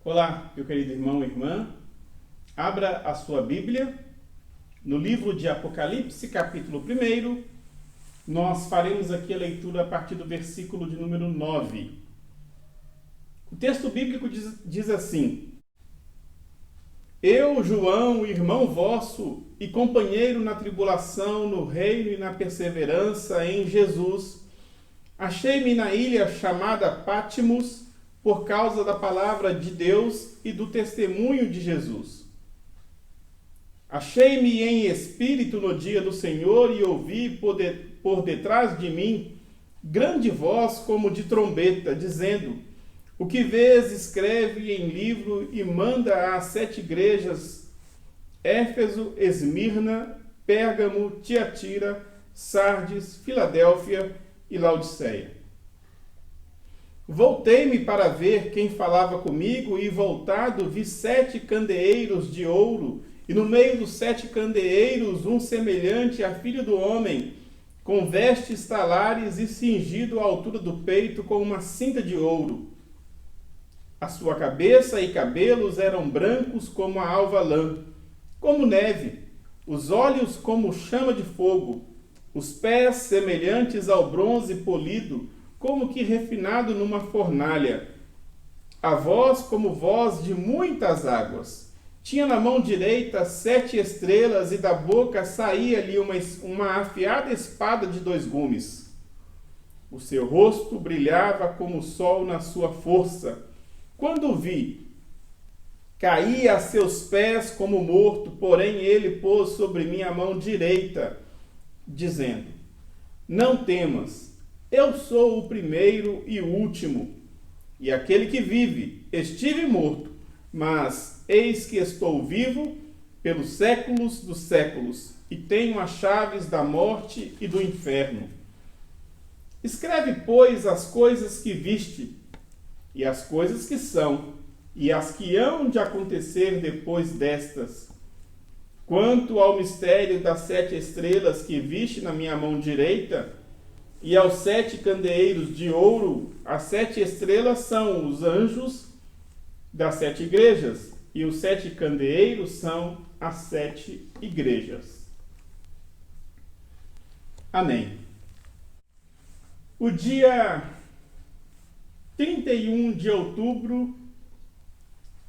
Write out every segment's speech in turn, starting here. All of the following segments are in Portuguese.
Olá, meu querido irmão e irmã. Abra a sua Bíblia no livro de Apocalipse, capítulo 1. Nós faremos aqui a leitura a partir do versículo de número 9. O texto bíblico diz assim: Eu, João, irmão vosso e companheiro na tribulação, no reino e na perseverança em Jesus, achei-me na ilha chamada Patmos, por causa da palavra de Deus e do testemunho de Jesus. Achei-me em espírito no dia do Senhor e ouvi por detrás de mim grande voz como de trombeta, dizendo: O que vês, escreve em livro e manda às 7 igrejas: Éfeso, Esmirna, Pérgamo, Tiatira, Sardes, Filadélfia e Laodiceia. Voltei-me para ver quem falava comigo, e voltado vi 7 candeeiros de ouro, e no meio dos 7 candeeiros um semelhante a filho do homem, com vestes talares e cingido à altura do peito com uma cinta de ouro. A sua cabeça e cabelos eram brancos como a alva lã, como neve, os olhos como chama de fogo, os pés semelhantes ao bronze polido, como que refinado numa fornalha, a voz como voz de muitas águas. Tinha na mão direita 7 estrelas, e da boca saía-lhe uma afiada espada de 2 gumes. O seu rosto brilhava como o sol na sua força. Quando o vi, caí a seus pés como morto, porém ele pôs sobre mim a mão direita, dizendo: Não temas, eu sou o primeiro e o último, e aquele que vive. Estive morto, mas eis que estou vivo pelos séculos dos séculos, e tenho as chaves da morte e do inferno. Escreve, pois, as coisas que viste, e as coisas que são, e as que hão de acontecer depois destas. Quanto ao mistério das 7 estrelas que viste na minha mão direita, e aos 7 candeeiros de ouro, as 7 estrelas são os anjos das 7 igrejas, e os 7 candeeiros são as 7 igrejas. Amém. O dia 31 de outubro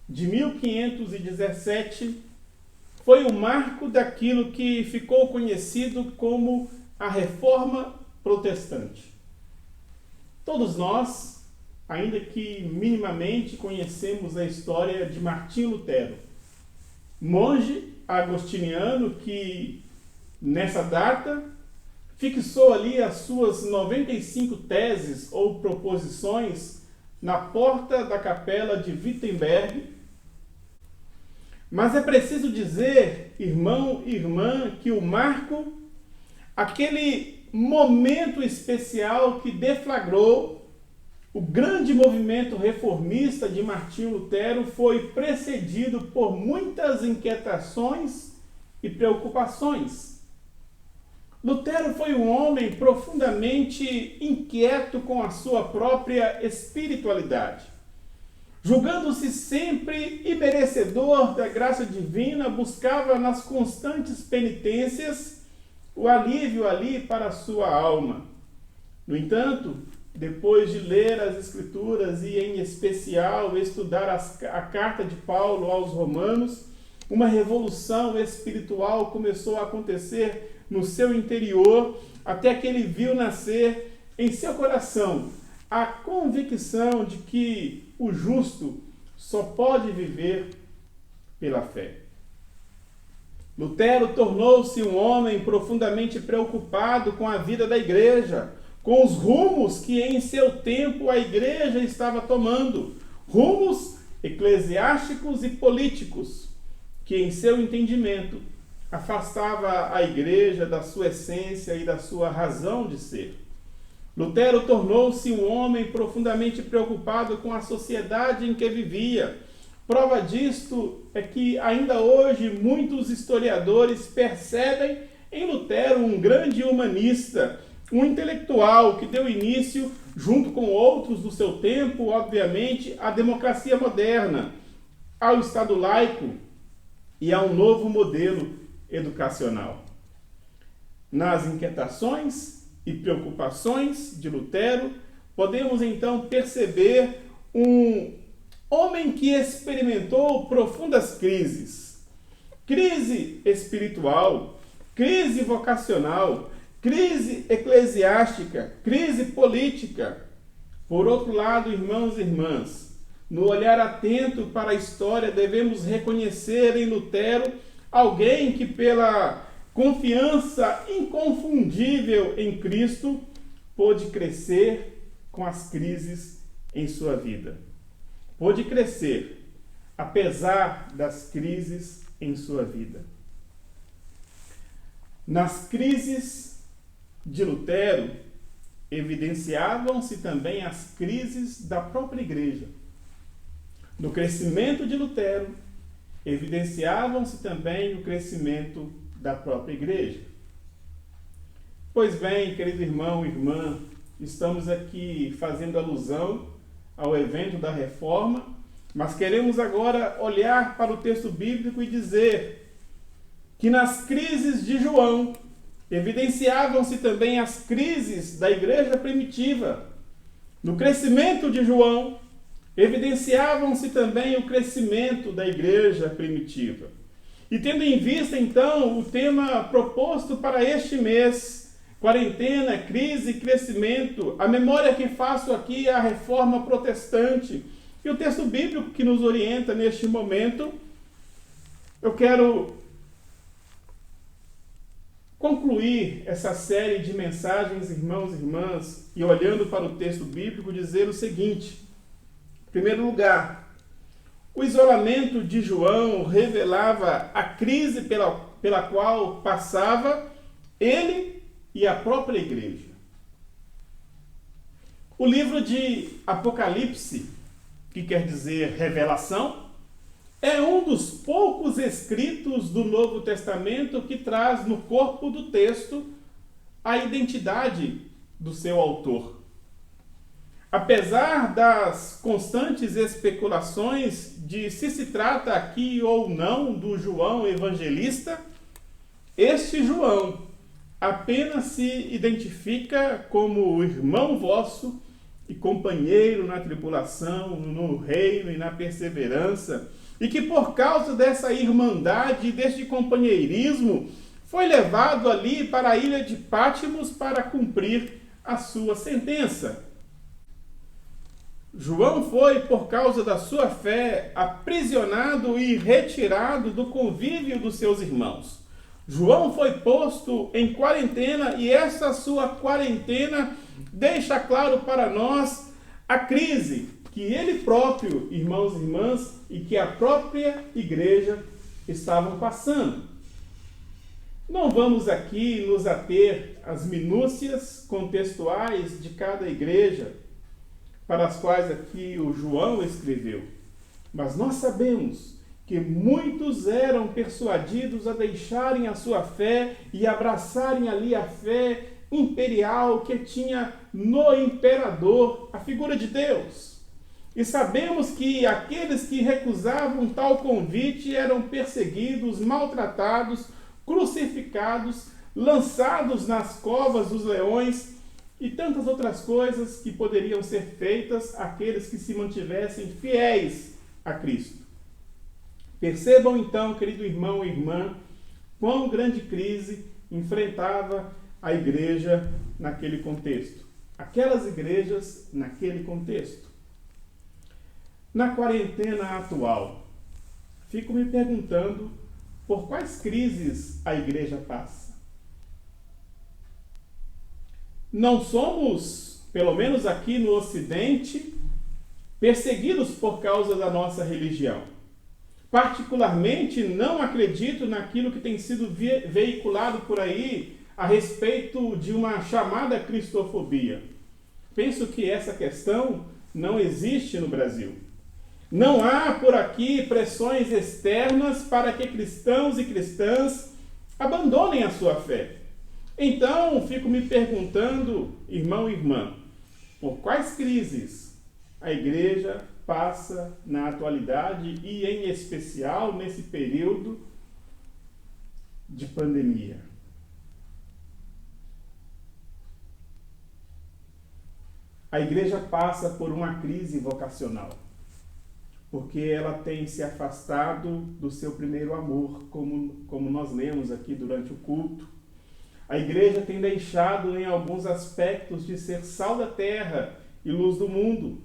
de 1517 foi o marco daquilo que ficou conhecido como a Reforma Protestante. Todos nós, ainda que minimamente, conhecemos a história de Martinho Lutero, monge agostiniano que, nessa data, fixou ali as suas 95 teses ou proposições na porta da capela de Wittenberg. Mas é preciso dizer, irmão e irmã, que o marco, aquele momento especial que deflagrou o grande movimento reformista de Martinho Lutero, foi precedido por muitas inquietações e preocupações. Lutero foi um homem profundamente inquieto com a sua própria espiritualidade. Julgando-se sempre imerecedor da graça divina, buscava nas constantes penitências o alívio ali para a sua alma. No entanto, depois de ler as Escrituras e, em especial, estudar a carta de Paulo aos Romanos, uma revolução espiritual começou a acontecer no seu interior, até que ele viu nascer em seu coração a convicção de que o justo só pode viver pela fé. Lutero tornou-se um homem profundamente preocupado com a vida da igreja, com os rumos que em seu tempo a igreja estava tomando, rumos eclesiásticos e políticos, que em seu entendimento afastava a igreja da sua essência e da sua razão de ser. Lutero tornou-se um homem profundamente preocupado com a sociedade em que vivia. Prova disto é que ainda hoje muitos historiadores percebem em Lutero um grande humanista, um intelectual que deu início, junto com outros do seu tempo, obviamente, à democracia moderna, ao Estado laico e a um novo modelo educacional. Nas inquietações e preocupações de Lutero, podemos então perceber um homem que experimentou profundas crises. Crise espiritual, crise vocacional, crise eclesiástica, crise política. Por outro lado, irmãos e irmãs, no olhar atento para a história, devemos reconhecer em Lutero alguém que, pela confiança inconfundível em Cristo, pôde crescer com as crises em sua vida. Pôde crescer, apesar das crises em sua vida. Nas crises de Lutero, evidenciavam-se também as crises da própria igreja. No crescimento de Lutero, evidenciavam-se também o crescimento da própria igreja. Pois bem, querido irmão e irmã, estamos aqui fazendo alusão ao evento da Reforma, mas queremos agora olhar para o texto bíblico e dizer que nas crises de João evidenciavam-se também as crises da igreja primitiva. No crescimento de João, evidenciavam-se também o crescimento da igreja primitiva. E tendo em vista, então, o tema proposto para este mês, quarentena, crise e crescimento, a memória que faço aqui é a Reforma Protestante, e o texto bíblico que nos orienta neste momento, eu quero concluir essa série de mensagens, irmãos e irmãs, e olhando para o texto bíblico, dizer o seguinte: em primeiro lugar, o isolamento de João revelava a crise pela qual passava ele e a própria igreja. O livro de Apocalipse, que quer dizer revelação, é um dos poucos escritos do Novo Testamento que traz no corpo do texto a identidade do seu autor. Apesar das constantes especulações de se trata aqui ou não do João evangelista, este João apenas se identifica como o irmão vosso e companheiro na tribulação, no reino e na perseverança, e que por causa dessa irmandade e deste companheirismo foi levado ali para a ilha de Pátimos para cumprir a sua sentença. João foi, por causa da sua fé, aprisionado e retirado do convívio dos seus irmãos. João foi posto em quarentena e essa sua quarentena deixa claro para nós a crise que ele próprio, irmãos e irmãs, e que a própria igreja estavam passando. Não vamos aqui nos ater às minúcias contextuais de cada igreja, para as quais aqui o João escreveu, mas nós sabemos que muitos eram persuadidos a deixarem a sua fé e abraçarem ali a fé imperial que tinha no imperador a figura de Deus. E sabemos que aqueles que recusavam tal convite eram perseguidos, maltratados, crucificados, lançados nas covas dos leões e tantas outras coisas que poderiam ser feitas àqueles que se mantivessem fiéis a Cristo. Percebam então, querido irmão e irmã, quão grande crise enfrentava a igreja naquele contexto. Aquelas igrejas naquele contexto. Na quarentena atual, fico me perguntando por quais crises a igreja passa. Não somos, pelo menos aqui no Ocidente, perseguidos por causa da nossa religião. Particularmente, não acredito naquilo que tem sido veiculado por aí a respeito de uma chamada cristofobia. Penso que essa questão não existe no Brasil. Não há por aqui pressões externas para que cristãos e cristãs abandonem a sua fé. Então, fico me perguntando, irmão e irmã, por quais crises a igreja passa na atualidade e, em especial, nesse período de pandemia? A igreja passa por uma crise vocacional, porque ela tem se afastado do seu primeiro amor, como nós lemos aqui durante o culto. A igreja tem deixado em alguns aspectos de ser sal da terra e luz do mundo.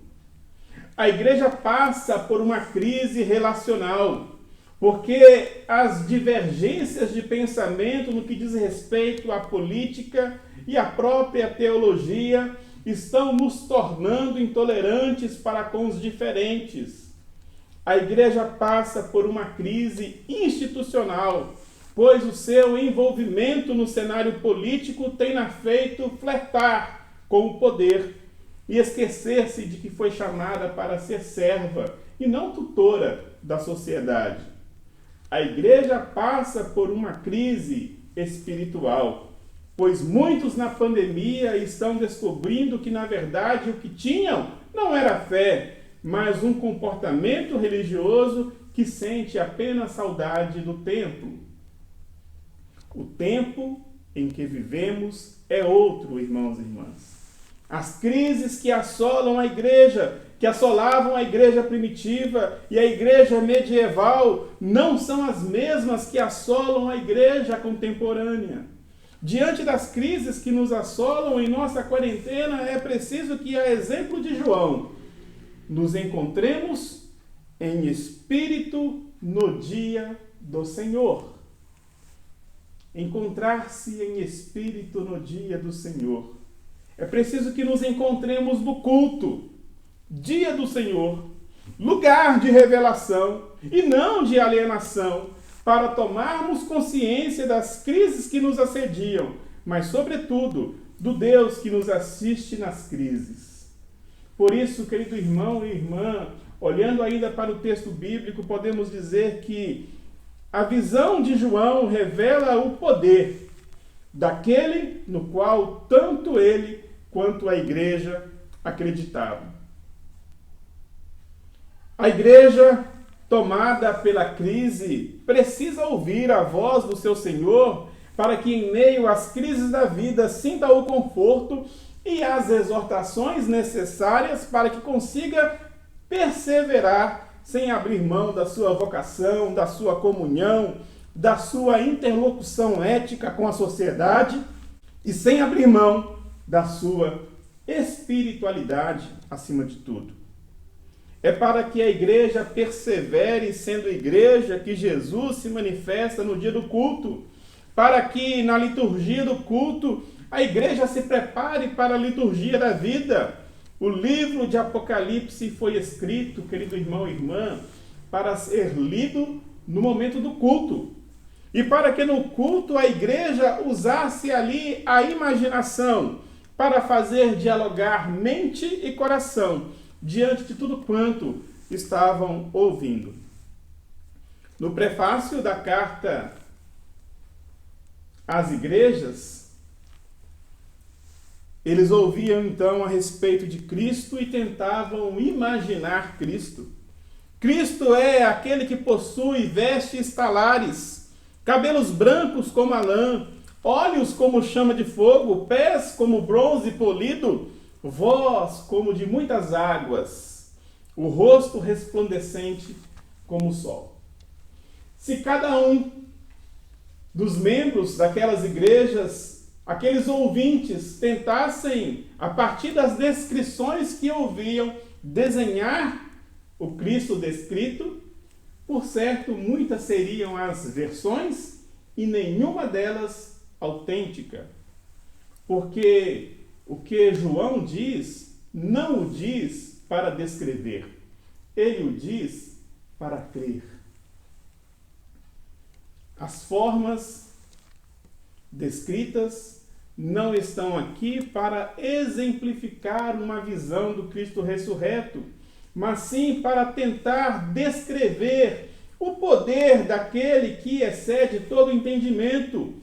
A igreja passa por uma crise relacional, porque as divergências de pensamento no que diz respeito à política e à própria teologia estão nos tornando intolerantes para com os diferentes. A igreja passa por uma crise institucional, pois o seu envolvimento no cenário político tem-na feito flertar com o poder e esquecer-se de que foi chamada para ser serva e não tutora da sociedade. A igreja passa por uma crise espiritual, pois muitos na pandemia estão descobrindo que, na verdade, o que tinham não era fé, mas um comportamento religioso que sente apenas saudade do templo. O tempo em que vivemos é outro, irmãos e irmãs. As crises que assolam a igreja, que assolavam a igreja primitiva e a igreja medieval, não são as mesmas que assolam a igreja contemporânea. Diante das crises que nos assolam em nossa quarentena, é preciso que, a exemplo de João, nos encontremos em espírito no dia do Senhor. Encontrar-se em espírito no dia do Senhor. É preciso que nos encontremos no culto, dia do Senhor, lugar de revelação e não de alienação, para tomarmos consciência das crises que nos assediam, mas, sobretudo, do Deus que nos assiste nas crises. Por isso, querido irmão e irmã, olhando ainda para o texto bíblico, podemos dizer que a visão de João revela o poder daquele no qual tanto ele quanto a igreja acreditavam. A igreja, tomada pela crise, precisa ouvir a voz do seu Senhor para que, em meio às crises da vida, sinta o conforto e as exortações necessárias para que consiga perseverar sem abrir mão da sua vocação, da sua comunhão, da sua interlocução ética com a sociedade e sem abrir mão da sua espiritualidade acima de tudo. É para que a igreja persevere sendo igreja que Jesus se manifesta no dia do culto, para que na liturgia do culto a igreja se prepare para a liturgia da vida. O livro de Apocalipse foi escrito, querido irmão e irmã, para ser lido no momento do culto. E para que no culto a igreja usasse ali a imaginação para fazer dialogar mente e coração diante de tudo quanto estavam ouvindo. No prefácio da carta às igrejas, eles ouviam então a respeito de Cristo e tentavam imaginar Cristo. Cristo é aquele que possui vestes talares, cabelos brancos como a lã, olhos como chama de fogo, pés como bronze polido, voz como de muitas águas, o rosto resplandecente como o sol. Se cada um dos membros daquelas igrejas, aqueles ouvintes, tentassem, a partir das descrições que ouviam, desenhar o Cristo descrito, por certo, muitas seriam as versões e nenhuma delas autêntica. Porque o que João diz, não o diz para descrever, ele o diz para crer. As formas descritas não estão aqui para exemplificar uma visão do Cristo ressurreto, mas sim para tentar descrever o poder daquele que excede todo entendimento.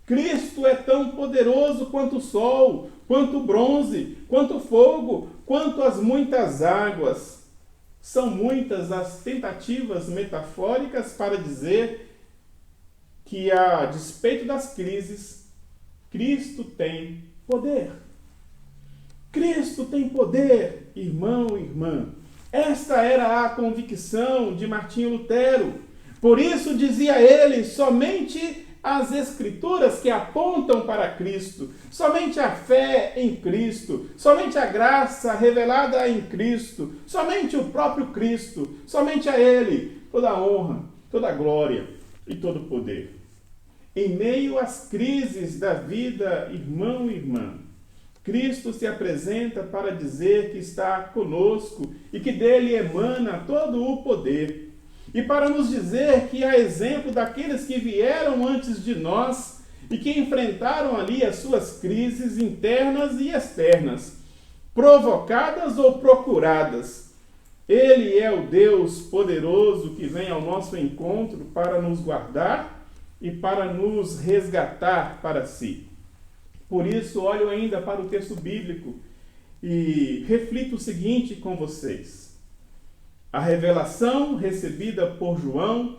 Cristo é tão poderoso quanto o sol, quanto o bronze, quanto o fogo, quanto as muitas águas. São muitas as tentativas metafóricas para dizer que, a despeito das crises, Cristo tem poder. Cristo tem poder, irmão e irmã. Esta era a convicção de Martinho Lutero. Por isso dizia ele, somente as Escrituras que apontam para Cristo, somente a fé em Cristo, somente a graça revelada em Cristo, somente o próprio Cristo, somente a Ele, toda a honra, toda a glória e todo o poder. Em meio às crises da vida, irmão e irmã, Cristo se apresenta para dizer que está conosco e que dele emana todo o poder. E para nos dizer que, a exemplo daqueles que vieram antes de nós e que enfrentaram ali as suas crises internas e externas, provocadas ou procuradas, Ele é o Deus poderoso que vem ao nosso encontro para nos guardar e para nos resgatar para si. Por isso, olho ainda para o texto bíblico e reflito o seguinte com vocês. A revelação recebida por João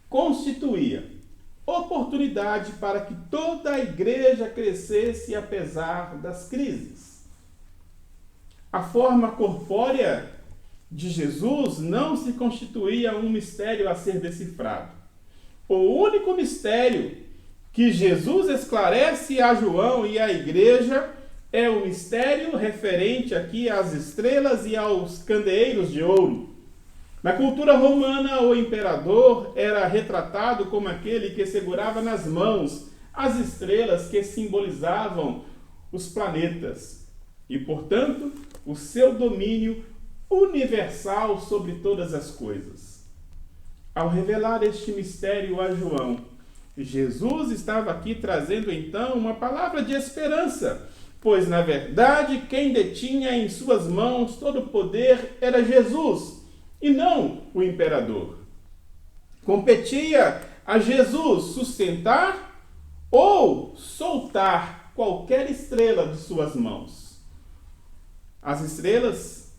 constituía oportunidade para que toda a igreja crescesse apesar das crises. A forma corpórea de Jesus não se constituía um mistério a ser decifrado. O único mistério que Jesus esclarece a João e à igreja é o mistério referente aqui às estrelas e aos candeeiros de ouro. Na cultura romana, o imperador era retratado como aquele que segurava nas mãos as estrelas que simbolizavam os planetas e, portanto, o seu domínio universal sobre todas as coisas. Ao revelar este mistério a João, Jesus estava aqui trazendo então uma palavra de esperança, pois, na verdade, quem detinha em suas mãos todo o poder era Jesus, e não o imperador. Competia a Jesus sustentar ou soltar qualquer estrela de suas mãos. As estrelas,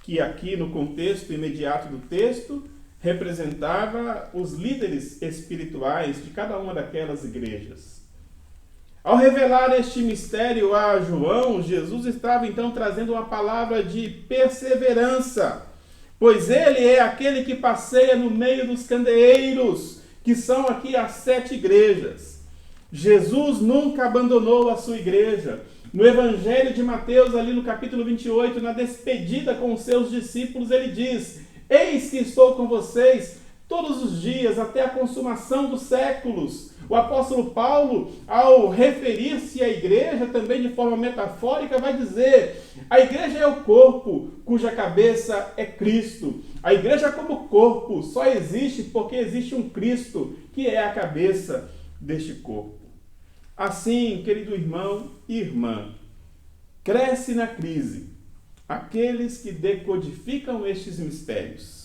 que aqui no contexto imediato do texto, representava os líderes espirituais de cada uma daquelas igrejas. Ao revelar este mistério a João, Jesus estava então trazendo uma palavra de perseverança, pois ele é aquele que passeia no meio dos candeeiros, que são aqui as 7 igrejas. Jesus nunca abandonou a sua igreja. No Evangelho de Mateus, ali no capítulo 28, na despedida com os seus discípulos, ele diz: eis que estou com vocês todos os dias, até a consumação dos séculos. O apóstolo Paulo, ao referir-se à igreja, também de forma metafórica, vai dizer: a igreja é o corpo, cuja cabeça é Cristo. A igreja como corpo só existe porque existe um Cristo, que é a cabeça deste corpo. Assim, querido irmão e irmã, cresce na crise aqueles que decodificam estes mistérios.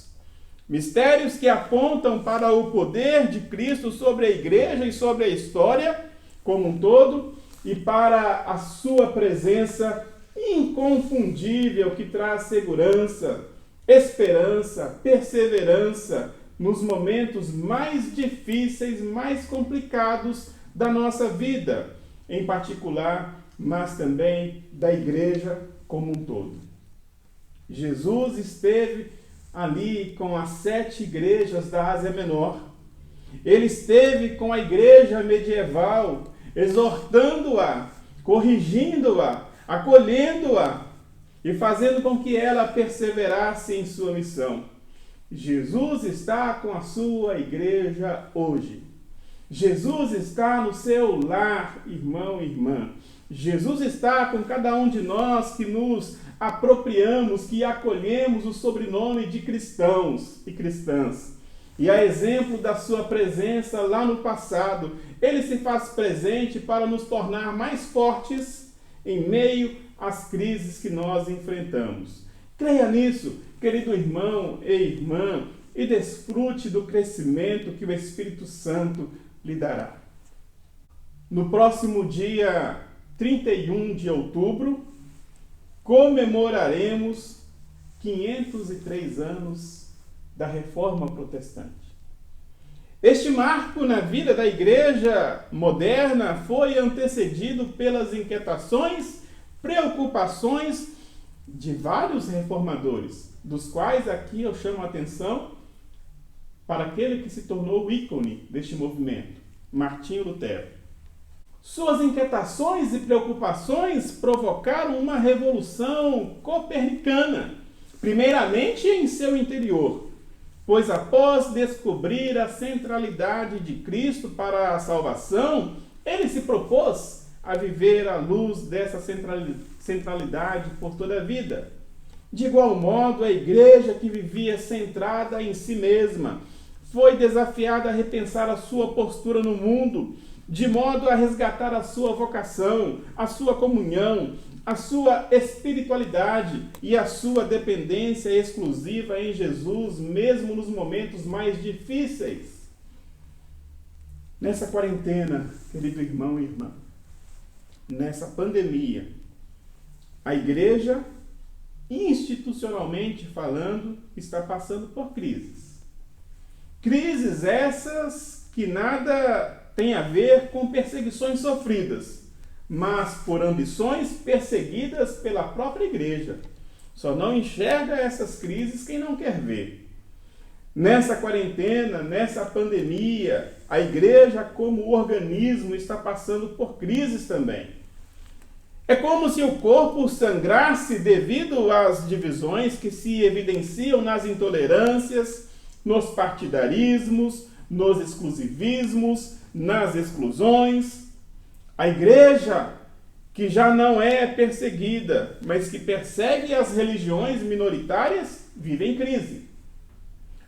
Mistérios que apontam para o poder de Cristo sobre a igreja e sobre a história como um todo, e para a sua presença inconfundível que traz segurança, esperança, perseverança nos momentos mais difíceis, mais complicados da nossa vida, em particular, mas também da igreja como um todo. Jesus esteve ali com as 7 igrejas da Ásia Menor. Ele esteve com a igreja medieval, exortando-a, corrigindo-a, acolhendo-a e fazendo com que ela perseverasse em sua missão. Jesus está com a sua igreja hoje. Jesus está no seu lar, irmão e irmã. Jesus está com cada um de nós que nos apropriamos, que acolhemos o sobrenome de cristãos e cristãs. E a exemplo da sua presença lá no passado, ele se faz presente para nos tornar mais fortes em meio às crises que nós enfrentamos. Creia nisso, querido irmão e irmã, e desfrute do crescimento que o Espírito Santo lhe dará. No próximo dia 31 de outubro, comemoraremos 503 anos da Reforma Protestante. Este marco na vida da igreja moderna foi antecedido pelas inquietações, preocupações de vários reformadores, dos quais aqui eu chamo a atenção para aquele que se tornou o ícone deste movimento, Martinho Lutero. Suas inquietações e preocupações provocaram uma revolução copernicana, primeiramente em seu interior, pois após descobrir a centralidade de Cristo para a salvação, ele se propôs a viver à luz dessa centralidade por toda a vida. De igual modo, a igreja que vivia centrada em si mesma foi desafiada a repensar a sua postura no mundo, de modo a resgatar a sua vocação, a sua comunhão, a sua espiritualidade e a sua dependência exclusiva em Jesus, mesmo nos momentos mais difíceis. Nessa quarentena, querido irmão e irmã, nessa pandemia, a igreja, institucionalmente falando, está passando por crises. Crises essas que nada têm a ver com perseguições sofridas, mas por ambições perseguidas pela própria igreja. Só não enxerga essas crises quem não quer ver. Nessa quarentena, nessa pandemia, a igreja como organismo está passando por crises também. É como se o corpo sangrasse devido às divisões que se evidenciam nas intolerâncias, nos partidarismos, nos exclusivismos, nas exclusões. A igreja que já não é perseguida, mas que persegue as religiões minoritárias, vive em crise.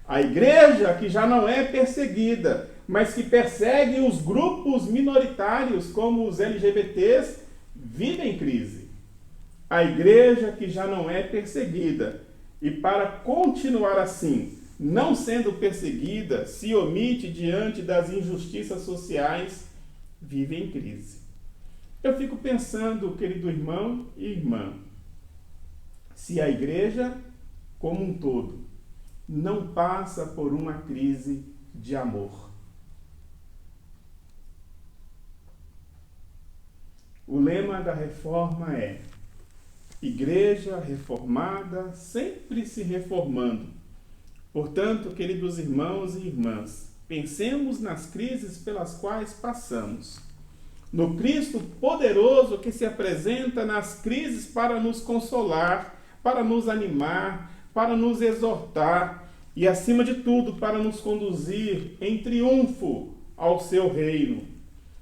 A igreja que já não é perseguida, mas que persegue os grupos minoritários, como os LGBTs, vive em crise. A igreja que já não é perseguida e, para continuar assim, não sendo perseguida, se omite diante das injustiças sociais, vive em crise. Eu fico pensando, querido irmão e irmã, se a igreja como um todo não passa por uma crise de amor. O lema da reforma é: Igreja reformada, sempre se reformando. Portanto, queridos irmãos e irmãs, pensemos nas crises pelas quais passamos. No Cristo poderoso que se apresenta nas crises para nos consolar, para nos animar, para nos exortar e, acima de tudo, para nos conduzir em triunfo ao seu reino.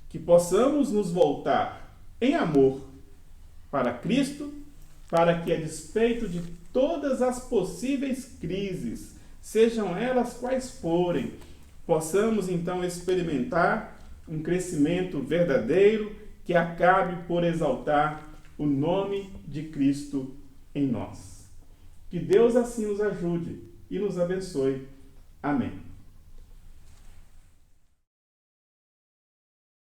Que possamos nos voltar em amor para Cristo, para que, a despeito de todas as possíveis crises, sejam elas quais forem, possamos então experimentar um crescimento verdadeiro que acabe por exaltar o nome de Cristo em nós. Que Deus assim nos ajude e nos abençoe. Amém.